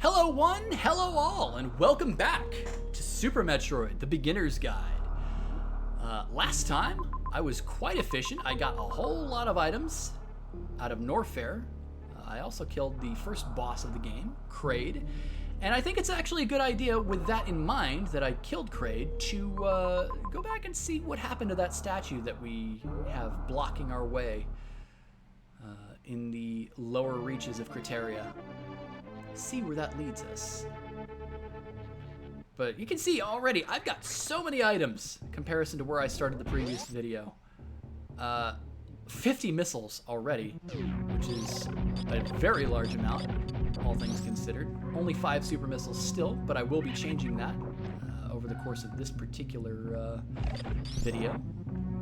Hello one, hello all, and welcome back to Super Metroid, the Beginner's Guide. Last time, I was quite efficient. I got a whole lot of items out of Norfair. I also killed the first boss of the game, Kraid. And I think it's actually a good idea, with that in mind, that I killed Kraid, to go back and see what happened to that statue that we have blocking our way in the lower reaches of Criteria. See where that leads us. But you can see already, I've got so many items in comparison to where I started the previous video. 50 missiles already, which is a very large amount, all things considered. Only 5 super missiles still, but I will be changing that over the course of this particular video.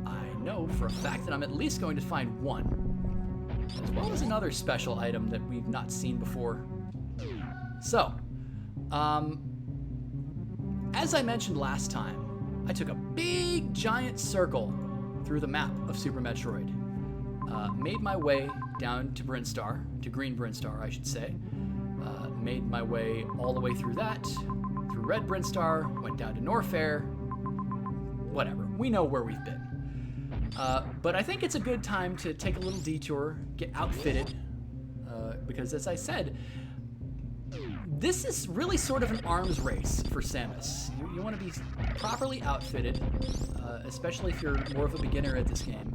I know for a fact that I'm at least going to find one, as well as another special item that we've not seen before. So, as I mentioned last time, I took a big giant circle through the map of Super Metroid. Made my way down to Brinstar, to Green Brinstar, I should say. Made my way all the way through that, through Red Brinstar, went down to Norfair. Whatever, we know where we've been. But I think it's a good time to take a little detour, get outfitted, because as I said, this is really sort of an arms race for Samus. You want to be properly outfitted, especially if you're more of a beginner at this game.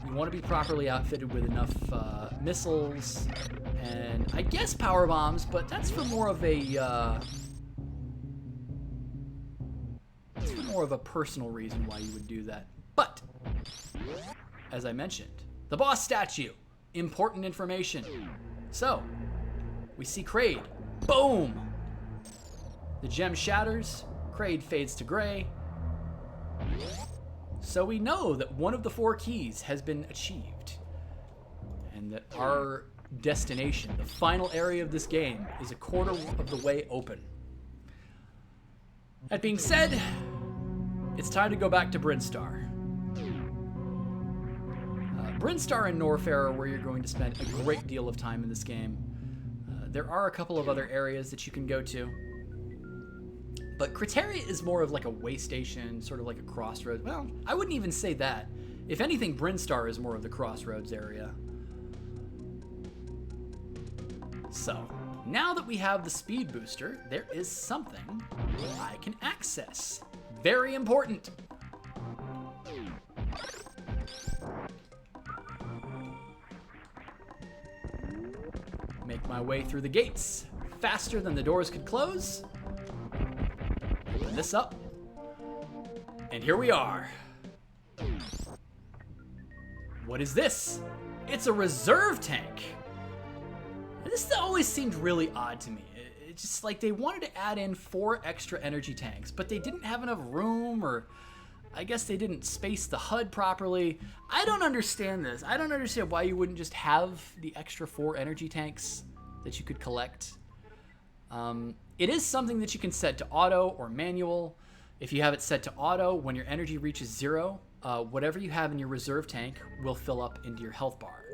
You want to be properly outfitted with enough missiles and I guess power bombs, but that's for more of a personal reason why you would do that. But as I mentioned, the boss statue, important information. So we see Kraid. Boom! The gem shatters, Kraid fades to gray. So we know that one of the 4 keys has been achieved, and that our destination, the final area of this game, is a quarter of the way open. That being said, it's time to go back to Brinstar. Brinstar and Norfair are where you're going to spend a great deal of time in this game. There are a couple of other areas that you can go to, but Criteria is more of like a way station, sort of like a crossroads. Well, I wouldn't even say that. If anything, Brinstar is more of the crossroads area. So, now that we have the speed booster, there is something I can access. Very important. Make my way through the gates faster than the doors could close. Open this up. And here we are. What is this? It's a reserve tank. This always seemed really odd to me. It's just like they wanted to add in 4 extra energy tanks, but they didn't have enough room, or I guess they didn't space the HUD properly. I don't understand this. I don't understand why you wouldn't just have the extra 4 energy tanks that you could collect. It is something that you can set to auto or manual. If you have it set to auto, when your energy reaches 0, whatever you have in your reserve tank will fill up into your health bar.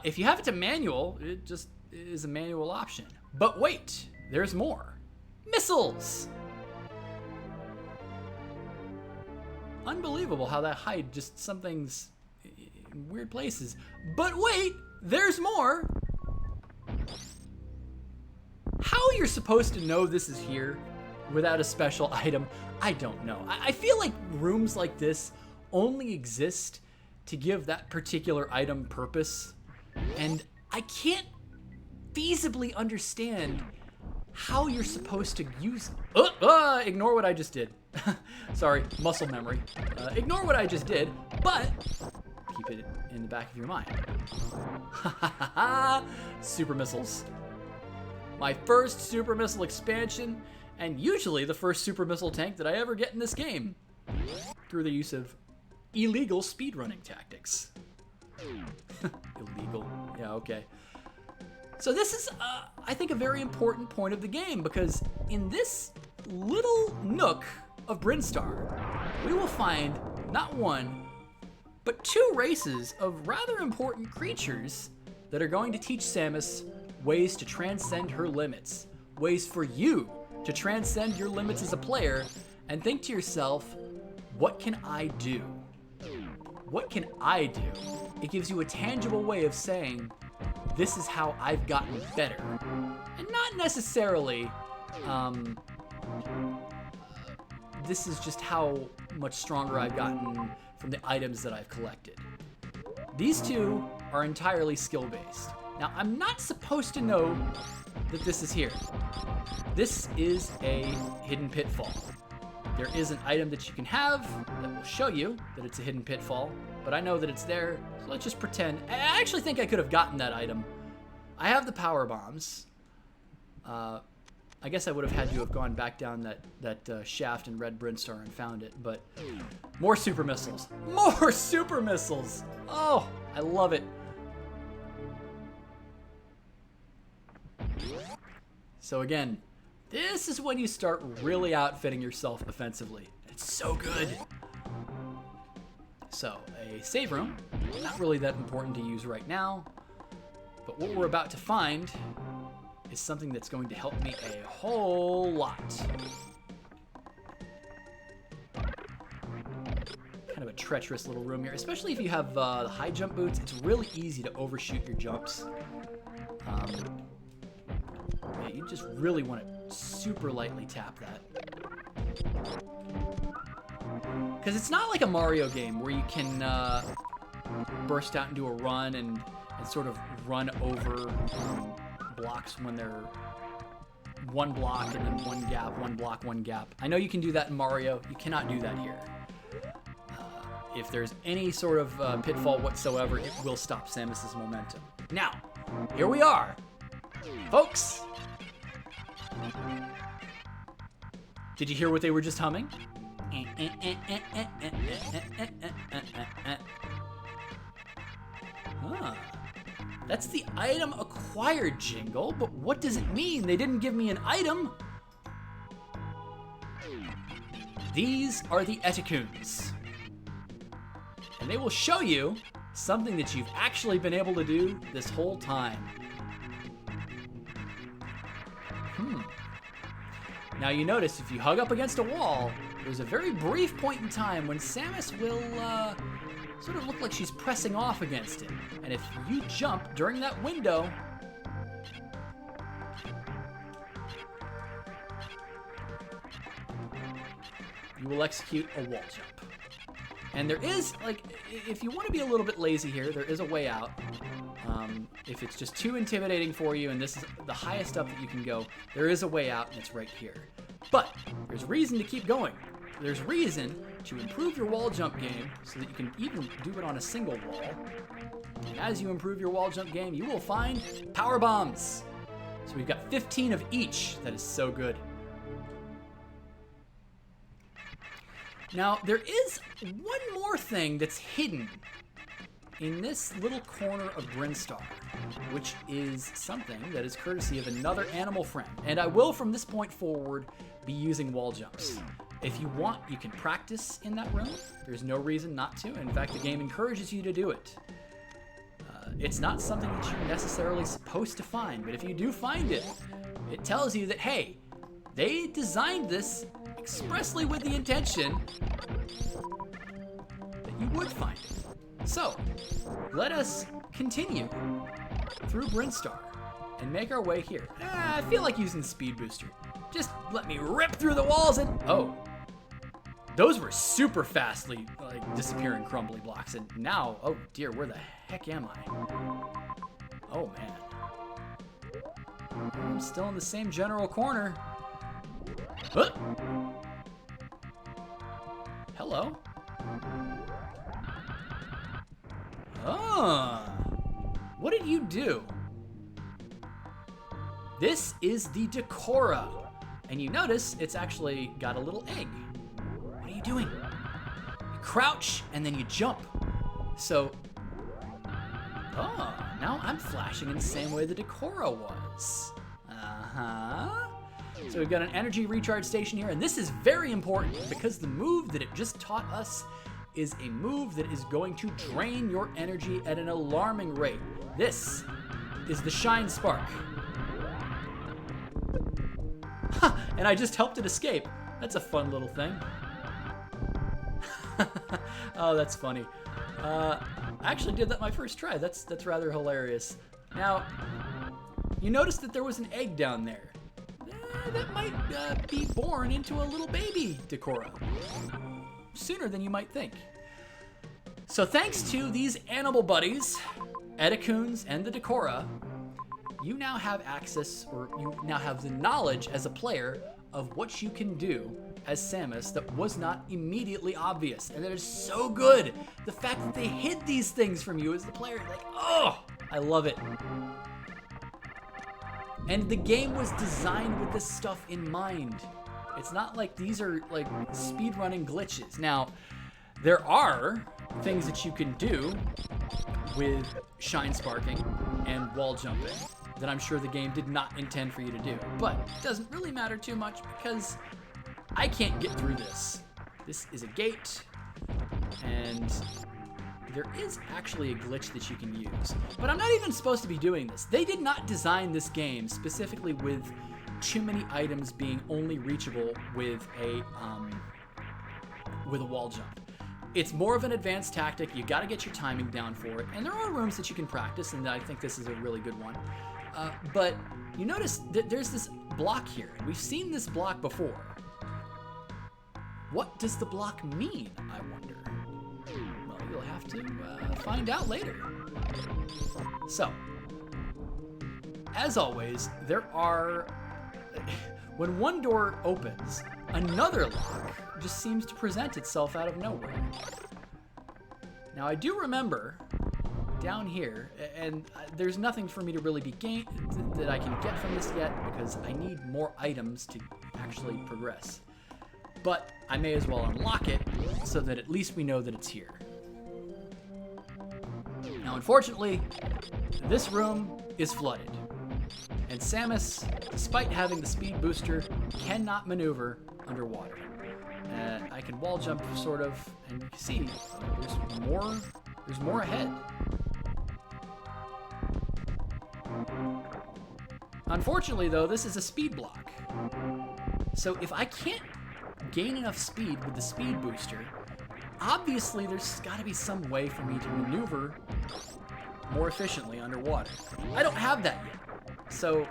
If you have it to manual, it just is a manual option. But wait, there's more. Missiles! Unbelievable how that hide just some things in weird places. But wait, there's more. How you're supposed to know this is here without a special item, I don't know. I feel like rooms like this only exist to give that particular item purpose, and I can't feasibly understand how you're supposed to use ignore what I just did. Sorry, muscle memory. Ignore what I just did, but keep it in the back of your mind. Super missiles. My first super missile expansion, and usually the first super missile tank that I ever get in this game, through the use of illegal speedrunning tactics. Illegal, yeah, okay. So this is, I think, a very important point of the game, because in this little nook of Brinstar, we will find not 1, but 2 races of rather important creatures that are going to teach Samus ways to transcend her limits. ways for you to transcend your limits as a player and think to yourself, what can I do? What can I do? It gives you a tangible way of saying, this is how I've gotten better. And not necessarily, this is just how much stronger I've gotten from the items that I've collected. These two are entirely skill-based. Now, I'm not supposed to know that this is here. This is a hidden pitfall. There is an item that you can have that will show you that it's a hidden pitfall, but I know that it's there, so let's just pretend. I actually think I could have gotten that item. I have the power bombs. I guess I would have had to have gone back down that shaft in Red Brinstar and found it, but more super missiles. More super missiles! Oh, I love it. So again, this is when you start really outfitting yourself offensively. It's so good. So, a save room, not really that important to use right now, but what we're about to find is something that's going to help me a whole lot. Kind of a treacherous little room here, especially if you have the high jump boots. It's really easy to overshoot your jumps. Yeah, you just really want to super lightly tap that. Because it's not like a Mario game where you can burst out into a run and sort of run over blocks when they're one block and then one gap, one block, one gap. I know you can do that in Mario. You cannot do that here. If there's any sort of pitfall whatsoever, it will stop Samus's momentum. Now, here we are. Folks! Did you hear what they were just humming? That's the item acquired jingle, but what does it mean? They didn't give me an item. These are the Eticoons. And they will show you something that you've actually been able to do this whole time. Now you notice if you hug up against a wall, there's a very brief point in time when Samus will sort of look like she's pressing off against it. And if you jump during that window, you will execute a wall jump. And there is, like, if you want to be a little bit lazy here, there is a way out. If it's just too intimidating for you and this is the highest up that you can go, there is a way out and it's right here. But there's reason to keep going. There's reason to improve your wall jump game so that you can even do it on a single wall. And as you improve your wall jump game, you will find power bombs. So we've got 15 of each. That is so good. Now, there is one more thing that's hidden in this little corner of Brinstar, which is something that is courtesy of another animal friend. And I will, from this point forward, be using wall jumps. If you want, you can practice in that room. There's no reason not to. In fact, the game encourages you to do it. It's not something that you're necessarily supposed to find, but if you do find it, it tells you that, hey, they designed this expressly with the intention that you would find it. So, let us continue through Brinstar and make our way here. I feel like using the speed booster. Just let me rip through the walls and... Oh. Those were super fastly disappearing crumbly blocks. And now, oh dear, where the heck am I? Oh man. I'm still in the same general corner. Huh? Hello? What did you do? This is the Decora. And you notice it's actually got a little egg. What are you doing? You crouch and then you jump. So, now I'm flashing in the same way the Decora was. So we've got an energy recharge station here, and this is very important because the move that it just taught us is a move that is going to drain your energy at an alarming rate. This is the Shine Spark. and I just helped it escape. That's a fun little thing. Oh, that's funny. I actually did that my first try. That's rather hilarious. Now, you noticed that there was an egg down there. That might be born into a little baby Decora. Sooner than you might think. So thanks to these animal buddies, Edicoons and the Decora, you now have access, or you now have the knowledge as a player of what you can do as Samus that was not immediately obvious. And that is so good. The fact that they hid these things from you as the player, like, oh, I love it. And the game was designed with this stuff in mind. It's not like these are like speedrunning glitches. Now, there are things that you can do with shine sparking and wall jumping that I'm sure the game did not intend for you to do. But it doesn't really matter too much because I can't get through this. This is a gate, and there is actually a glitch that you can use. But I'm not even supposed to be doing this. They did not design this game specifically with too many items being only reachable with a wall jump. It's more of an advanced tactic. You got to get your timing down for it, and there are rooms that you can practice, and I think this is a really good one. But you notice that there's this block here, and we've seen this block before. What does the block mean, I wonder? Well, you'll have to find out later. So, as always, there are... when one door opens, another lock just seems to present itself out of nowhere. Now, I do remember down here, and there's nothing for me to really be that I can get from this yet because I need more items to actually progress. But I may as well unlock it so that at least we know that it's here. Now, unfortunately, this room is flooded. And Samus, despite having the speed booster, cannot maneuver underwater. I can wall jump, sort of, and you can see there's more ahead. Unfortunately, though, this is a speed block. So if I can't gain enough speed with the speed booster, obviously there's got to be some way for me to maneuver more efficiently underwater. I don't have that yet. So,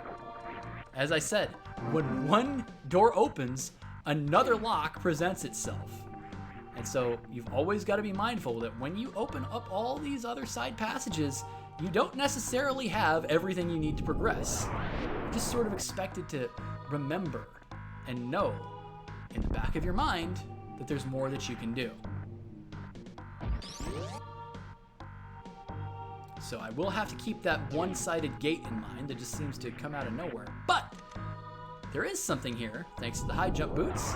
as I said, when one door opens, another lock presents itself. And so you've always got to be mindful that when you open up all these other side passages, you don't necessarily have everything you need to progress. You're just sort of expected to remember and know in the back of your mind that there's more that you can do. So I will have to keep that one-sided gate in mind that just seems to come out of nowhere. But there is something here, thanks to the high jump boots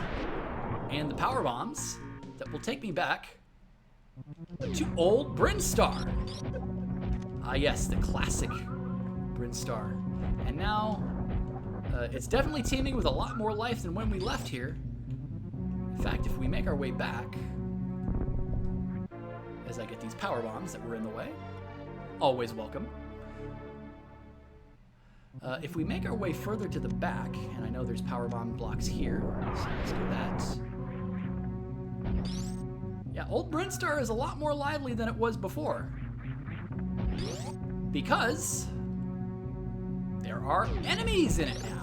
and the power bombs, that will take me back to old Brinstar. Ah yes, the classic Brinstar. And now, it's definitely teeming with a lot more life than when we left here. In fact, if we make our way back, as I get these power bombs that were in the way, always welcome. If we make our way further to the back, and I know there's power bomb blocks here, so let's do that. Yeah, old Brinstar is a lot more lively than it was before. Because there are enemies in it now.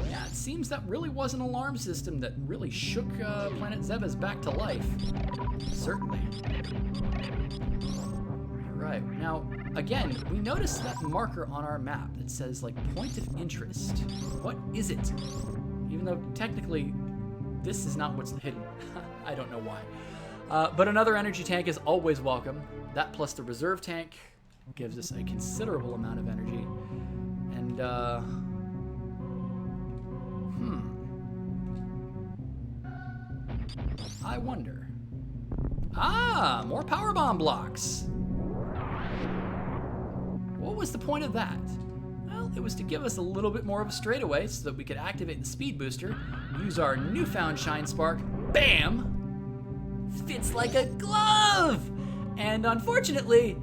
Yeah, it seems that really was an alarm system that really shook Planet Zebes back to life. Certainly. Alright, now, again, we notice that marker on our map that says, like, point of interest. What is it? Even though, technically, this is not what's hidden. I don't know why. But another energy tank is always welcome. That plus the reserve tank gives us a considerable amount of energy. And, I wonder. Ah, more power bomb blocks. What was the point of that? Well, it was to give us a little bit more of a straightaway so that we could activate the speed booster, use our newfound shine spark, bam! Fits like a glove! And unfortunately,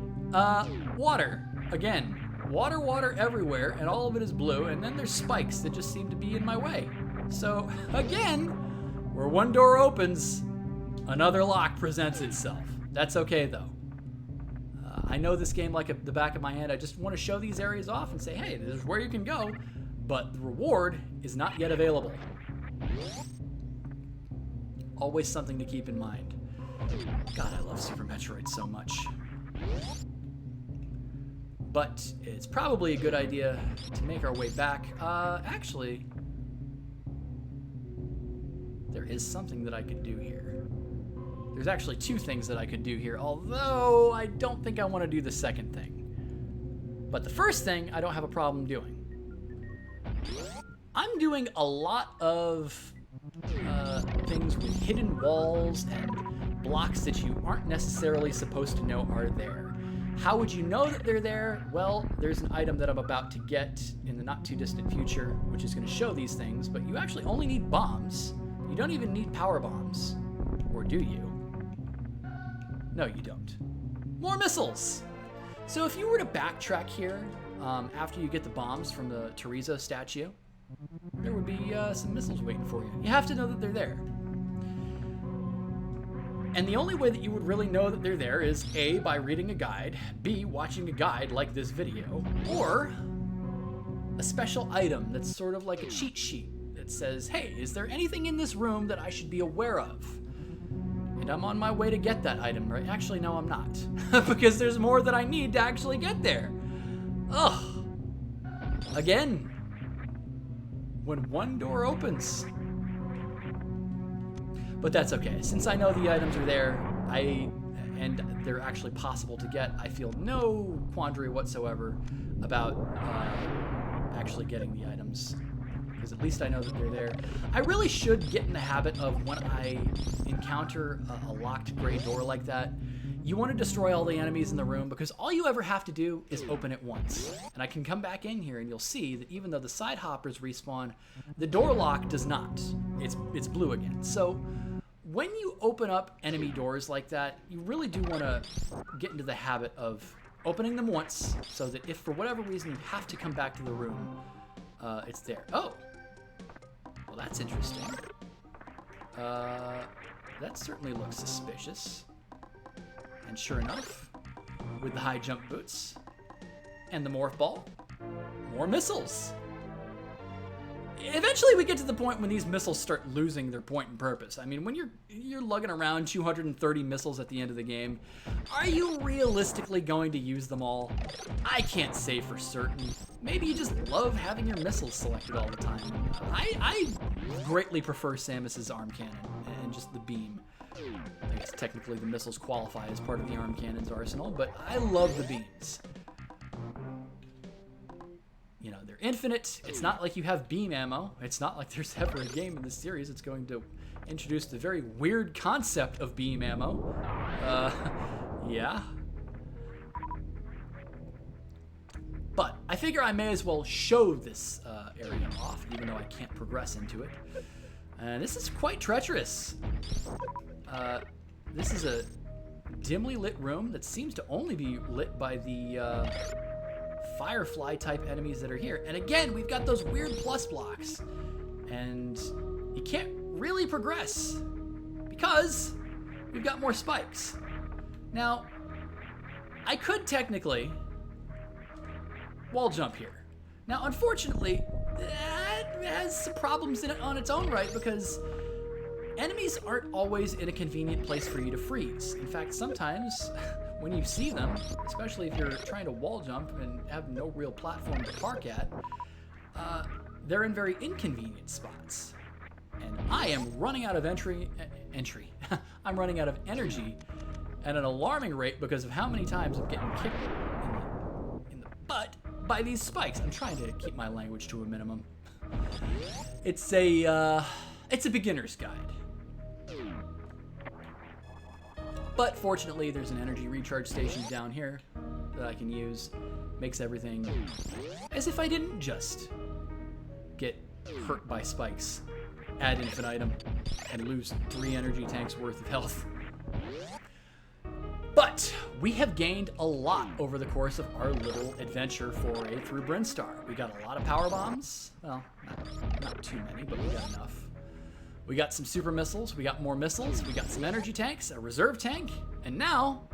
water, again, water everywhere, and all of it is blue, and then there's spikes that just seem to be in my way. So, again, where one door opens, another lock presents itself. That's okay, though. I know this game like the back of my hand. I just want to show these areas off and say, hey, this is where you can go, but the reward is not yet available. Always something to keep in mind. God, I love Super Metroid so much. But it's probably a good idea to make our way back. Actually, there is something that I could do here. There's actually two things that I could do here, although I don't think I want to do the second thing. But the first thing, I don't have a problem doing. I'm doing a lot of things with hidden walls and blocks that you aren't necessarily supposed to know are there. How would you know that they're there? Well, there's an item that I'm about to get in the not too distant future, which is going to show these things, but you actually only need bombs. You don't even need power bombs. Or do you? No, you don't. More missiles! So if you were to backtrack here, after you get the bombs from the Teresa statue, there would be some missiles waiting for you. You have to know that they're there. And the only way that you would really know that they're there is A, by reading a guide, B, watching a guide like this video, or a special item that's sort of like a cheat sheet that says, hey, is there anything in this room that I should be aware of? And I'm on my way to get that item, right? Actually, no, I'm not. Because there's more that I need to actually get there. Ugh. Again, when one door opens. But that's okay. Since I know the items are there, and they're actually possible to get, I feel no quandary whatsoever about actually getting the items. Because at least I know that they're there. I really should get in the habit of when I encounter a locked gray door like that, you want to destroy all the enemies in the room because all you ever have to do is open it once. And I can come back in here and you'll see that even though the side hoppers respawn, the door lock does not. It's blue again. So when you open up enemy doors like that, you really do want to get into the habit of opening them once so that if for whatever reason you have to come back to the room, it's there. Oh, well, that's interesting. That certainly looks suspicious. And sure enough, with the high jump boots and the morph ball, more missiles. Eventually we get to the point when these missiles start losing their point and purpose. I mean, when you're lugging around 230 missiles at the end of the game, are you realistically going to use them all? I can't say for certain. Maybe you just love having your missiles selected all the time. I greatly prefer Samus's arm cannon and just the beam. I guess technically the missiles qualify as part of the arm cannon's arsenal, but I love the beams. You know, they're infinite. It's not like you have beam ammo. It's not like there's ever a game in this series that's going to introduce the very weird concept of beam ammo. Yeah. But I figure I may as well show this area off, even though I can't progress into it. And this is quite treacherous. This is a dimly lit room that seems to only be lit by the firefly type enemies that are here. And again, we've got those weird plus blocks. And you can't really progress because we've got more spikes. Now, I could technically wall jump here. Now, unfortunately, that has some problems in it on its own right because enemies aren't always in a convenient place for you to freeze. In fact, sometimes when you see them, especially if you're trying to wall jump and have no real platform to park at, they're in very inconvenient spots. And I am running out of I'm running out of energy at an alarming rate because of how many times I'm getting kicked in the butt by these spikes. I'm trying to keep my language to a minimum. It's a beginner's guide. But fortunately, there's an energy recharge station down here that I can use. Makes everything as if I didn't just get hurt by spikes ad infinitum and lose 3 energy tanks worth of health. But we have gained a lot over the course of our little adventure foray through Brinstar. We got a lot of power bombs. Well, not too many, but we got enough. We got some super missiles. We got more missiles. We got some energy tanks, a reserve tank, and now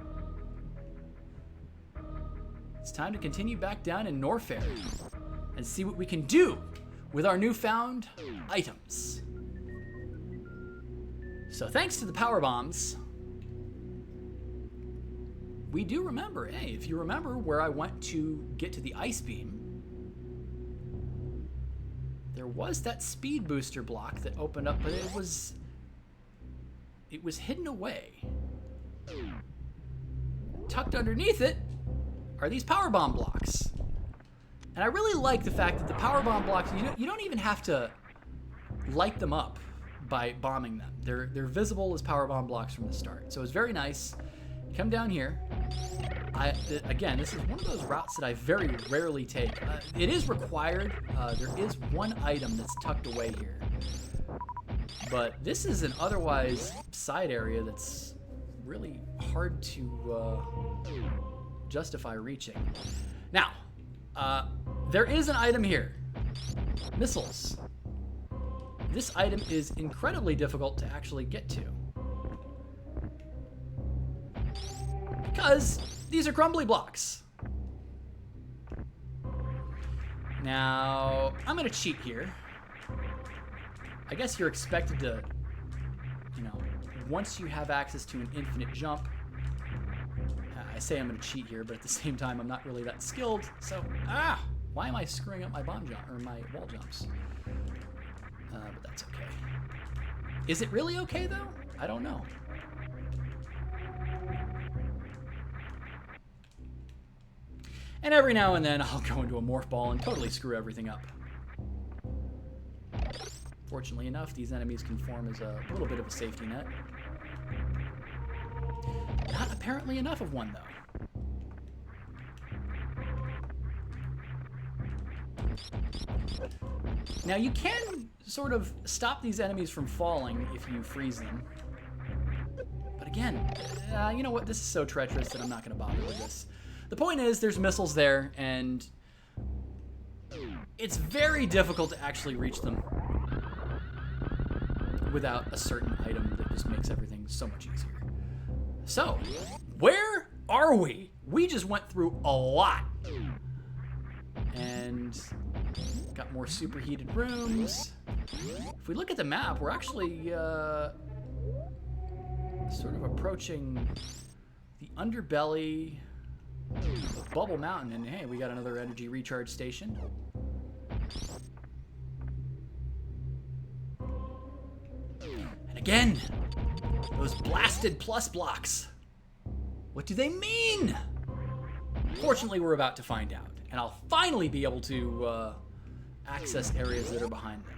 it's time to continue back down in Norfair and see what we can do with our newfound items. So thanks to the power bombs, we do remember, hey, if you remember where I went to get to the ice beam, there was that speed booster block that opened up, but it was hidden away. Tucked underneath it are these power bomb blocks. And I really like the fact that the power bomb blocks, you don't even have to light them up by bombing them. They're visible as power bomb blocks from the start. So it's very nice. You come down here. Again, this is one of those routes that I very rarely take. It is required. There is one item that's tucked away here. But this is an otherwise side area that's really hard to justify reaching. Now, there is an item here. Missiles. This item is incredibly difficult to actually get to. Because these are crumbly blocks. Now, I'm gonna cheat here. I guess you're expected to, once you have access to an infinite jump, I say I'm gonna cheat here, but at the same time, I'm not really that skilled, so, why am I screwing up my bomb jump, or my wall jumps? But that's okay. Is it really okay, though? I don't know. And every now and then, I'll go into a morph ball and totally screw everything up. Fortunately enough, these enemies can form as a little bit of a safety net. Not apparently enough of one, though. Now, you can sort of stop these enemies from falling if you freeze them. But again, you know what? This is so treacherous that I'm not going to bother with this. The point is, there's missiles there, and it's very difficult to actually reach them without a certain item that just makes everything so much easier. So, where are we? We just went through a lot. And got more superheated rooms. If we look at the map, we're actually sort of approaching the underbelly of Bubble Mountain. And hey, we got another energy recharge station. And again, those blasted plus blocks. What do they mean? Fortunately, we're about to find out. And I'll finally be able to access areas that are behind them.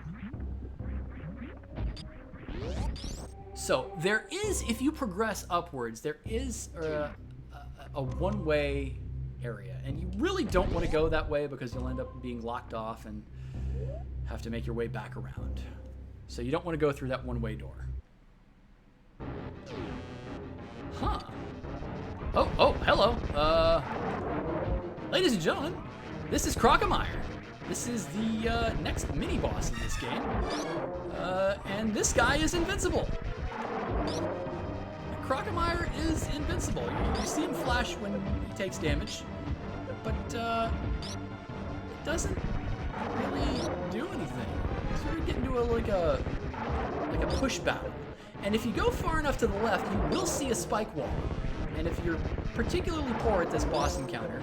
So there is, if you progress upwards, there is a one-way area. And you really don't want to go that way because you'll end up being locked off and have to make your way back around. So you don't want to go through that one-way door. Huh. Oh, hello. Ladies and gentlemen, this is Crocomire. This is the next mini-boss in this game. And this guy is invincible. Crocomire is invincible. You see him flash when he takes damage, but it doesn't really do anything. You sort of get into like a push battle. And if you go far enough to the left, you will see a spike wall. And if you're particularly poor at this boss encounter,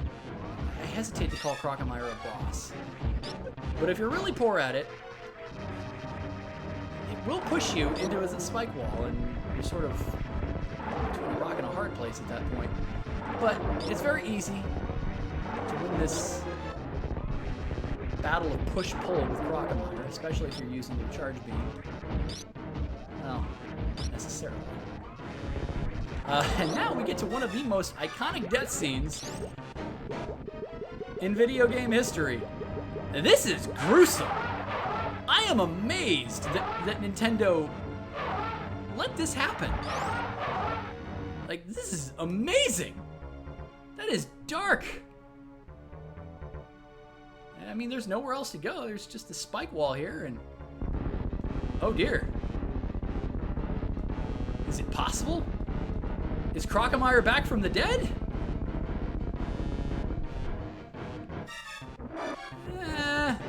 I hesitate to call Crocomire a boss. But if you're really poor at it, it will push you into a spike wall, and you're sort of between a rock and a hard place at that point. But it's very easy to win this battle of push-pull with Crocomire, especially if you're using the charge beam. Well, not necessarily. And now we get to one of the most iconic death scenes in video game history. And this is gruesome. I am amazed that Nintendo let this happen. Like, this is amazing. That is dark. I mean, there's nowhere else to go. There's just the spike wall here, and oh dear. Is it possible? Is Crocomire back from the dead? Not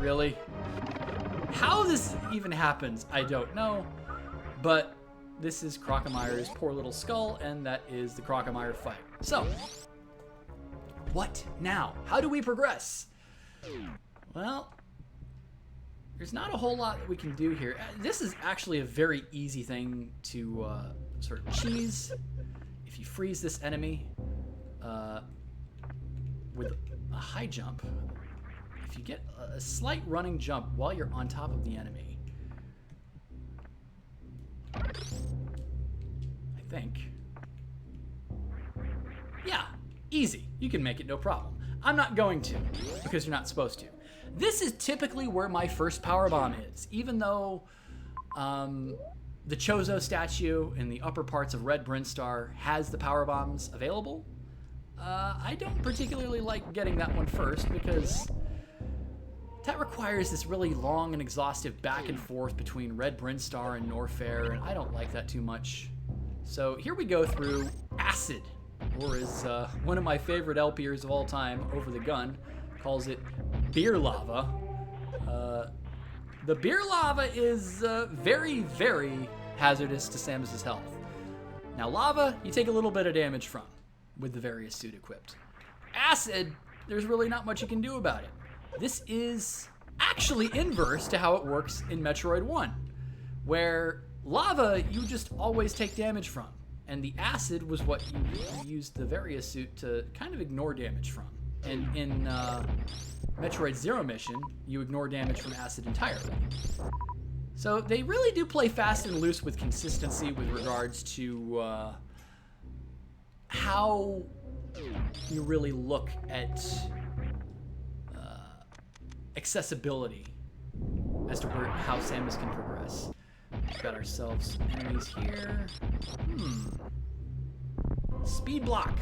really. How this even happens, I don't know. But this is Crocomire's poor little skull, and that is the Crocomire fight. So, what now? How do we progress? Well, there's not a whole lot that we can do here. This is actually a very easy thing to sort of cheese. If you freeze this enemy with a high jump, if you get a slight running jump while you're on top of the enemy, I think. Yeah, easy. You can make it no problem. I'm not going to, because you're not supposed to. This is typically where my first powerbomb is, even though the Chozo statue in the upper parts of Red Brinstar has the powerbombs available. I don't particularly like getting that one first because that requires this really long and exhaustive back and forth between Red Brinstar and Norfair, and I don't like that too much. So here we go through Acid, or as one of my favorite LPers of all time, Over the Gun, calls it Beer Lava. The Beer Lava is very, very hazardous to Samus's health. Now lava, you take a little bit of damage from, with the various suit equipped. Acid, there's really not much you can do about it. This is actually inverse to how it works in Metroid 1, where lava you just always take damage from, and the acid was what you used the various suit to kind of ignore damage from. And in Metroid Zero Mission, you ignore damage from acid entirely. So they really do play fast and loose with consistency with regards to how you really look at accessibility as to how Samus can progress. We've got ourselves enemies here. Speed block.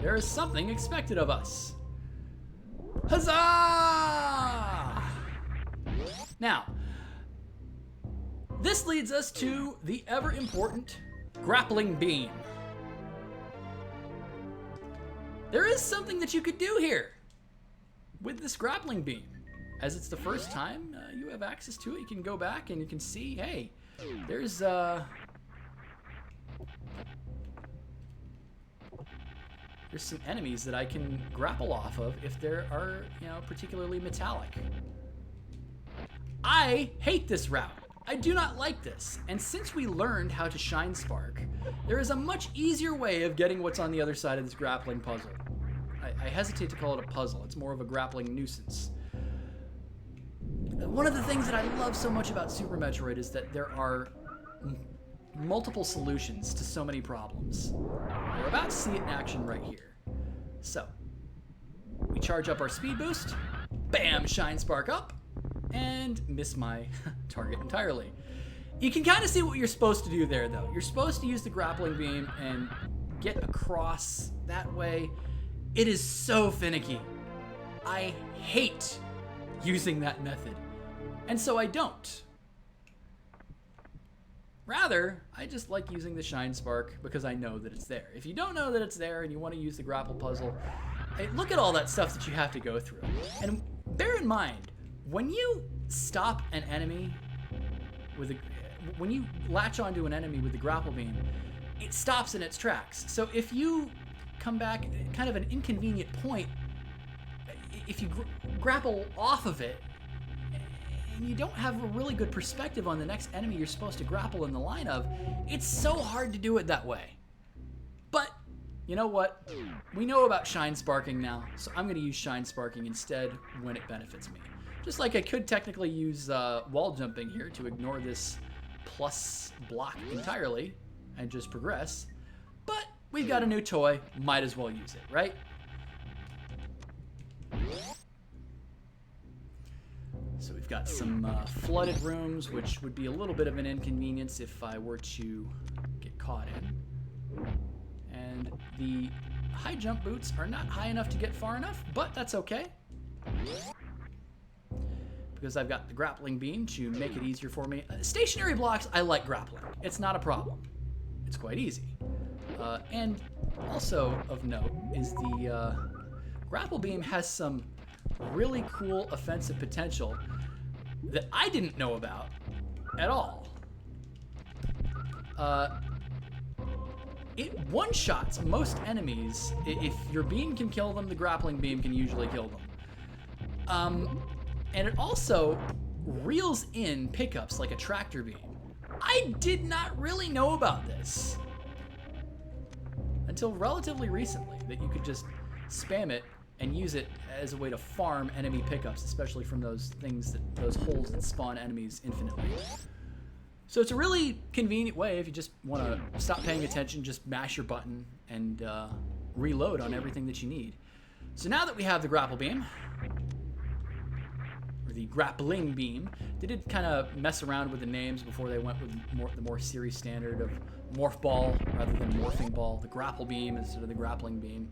There is something expected of us. Huzzah! Now, this leads us to the ever-important grappling beam. There is something that you could do here with this grappling beam. As it's the first time you have access to it, you can go back and you can see, hey, there's some enemies that I can grapple off of if they are, particularly metallic. I hate this route. I do not like this. And since we learned how to Shine Spark, there is a much easier way of getting what's on the other side of this grappling puzzle. I hesitate to call it a puzzle. It's more of a grappling nuisance. One of the things that I love so much about Super Metroid is that there are multiple solutions to so many problems. We're about to see it in action right here. So, we charge up our speed boost, bam, Shine Spark up, and miss my target entirely. You can kind of see what you're supposed to do there, though. You're supposed to use the grappling beam and get across that way. It is so finicky. I hate using that method, and so I don't. Rather, I just like using the Shine Spark because I know that it's there. If you don't know that it's there and you want to use the grapple puzzle, hey, look at all that stuff that you have to go through. And bear in mind, when you stop an enemy when you latch onto an enemy with the grapple beam, it stops in its tracks. So if you come back at kind of an inconvenient point, if you grapple off of it, and you don't have a really good perspective on the next enemy you're supposed to grapple in the line of, it's so hard to do it that way. But, you know what? We know about Shine Sparking now, so I'm going to use Shine Sparking instead when it benefits me. Just like I could technically use wall jumping here to ignore this plus block entirely and just progress, but we've got a new toy, might as well use it, right? So we've got some flooded rooms, which would be a little bit of an inconvenience if I were to get caught in. The high jump boots are not high enough to get far enough, but that's okay. Because I've got the grappling beam to make it easier for me. Stationary blocks, I like grappling. It's not a problem. It's quite easy. And also of note is the grapple beam has some really cool offensive potential that I didn't know about at all. It one-shots most enemies. If your beam can kill them, the grappling beam can usually kill them. And it also reels in pickups like a tractor beam. I did not really know about this until relatively recently, that you could just spam it and use it as a way to farm enemy pickups, especially from those holes that spawn enemies infinitely. So it's a really convenient way if you just want to stop paying attention, just mash your button and reload on everything that you need. So now that we have the grapple beam, or the grappling beam, they did kind of mess around with the names before they went with the more series standard of morph ball rather than morphing ball, the grapple beam instead of the grappling beam.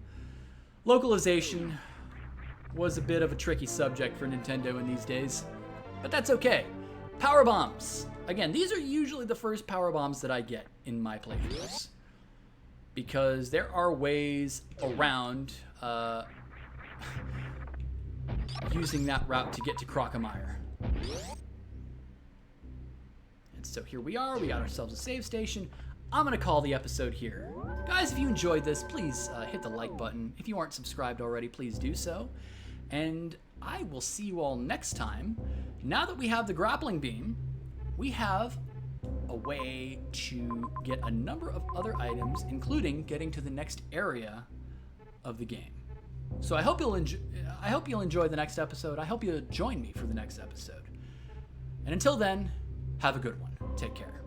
Localization was a bit of a tricky subject for Nintendo in these days, but that's okay. Power bombs. Again, these are usually the first power bombs that I get in my playthroughs, because there are ways around using that route to get to Crocomire. And so here we are. We got ourselves a save station. I'm going to call the episode here. Guys, if you enjoyed this, please hit the like button. If you aren't subscribed already, please do so. And I will see you all next time. Now that we have the grappling beam, we have a way to get a number of other items, including getting to the next area of the game. So I hope you'll enjoy the next episode. I hope you'll join me for the next episode. And until then, have a good one. Take care.